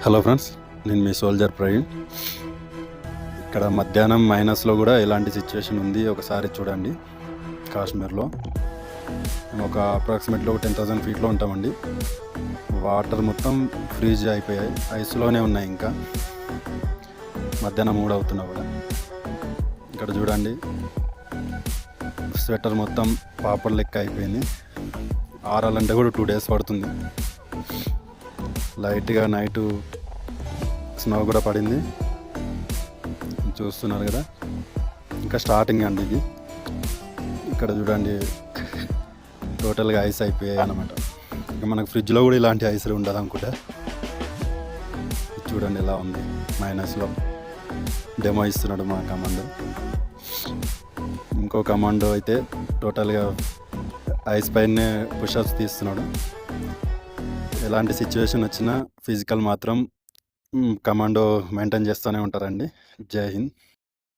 Hello friends, నేను మీ soldier Praveen. ఇక్కడ మధ్యాహ్నం మైనస్లో కూడా ఎలాంటి సిచ్యువేషన్ ఉంది ఒకసారి చూడండి. కాశ్మీర్లో మేము ఒక అప్రాక్సిమేట్లీ ఒక 10,000 ఫీట్లో ఉంటామండి. వాటర్ మొత్తం ఫ్రీజ్ అయిపోయాయి, ఐస్లోనే ఉన్నాయి. ఇంకా మధ్యాహ్నం 3 అవుతున్నా కూడా ఇక్కడ చూడండి, స్వెటర్ మొత్తం పాపర్ లెక్క అయిపోయింది. ఆరాలంటే కూడా 2 డేస్ పడుతుంది. లైట్గా నైటు స్నో కూడా పడింది, చూస్తున్నారు కదా. ఇంకా స్టార్టింగ్ అండి ఇది. ఇక్కడ చూడండి, టోటల్గా ఐస్ అయిపోయాయి అన్నమాట. ఇంకా మనకు ఫ్రిడ్జ్లో కూడా ఇలాంటి ఐస్ ఉండదు అనుకుంటా. చూడండి ఎలా ఉంది. మైనస్లో డెమో ఇస్తున్నాడు మా కమాండో. ఇంకో కమాండో అయితే టోటల్గా ఐస్ పైనే పుషప్స్ తీస్తున్నాడు. ఎలాంటి సిచ్యువేషన్ వచ్చినా ఫిజికల్ మాత్రం కమాండో మెయింటైన్ చేస్తూనే ఉంటారండి. జై హింద్.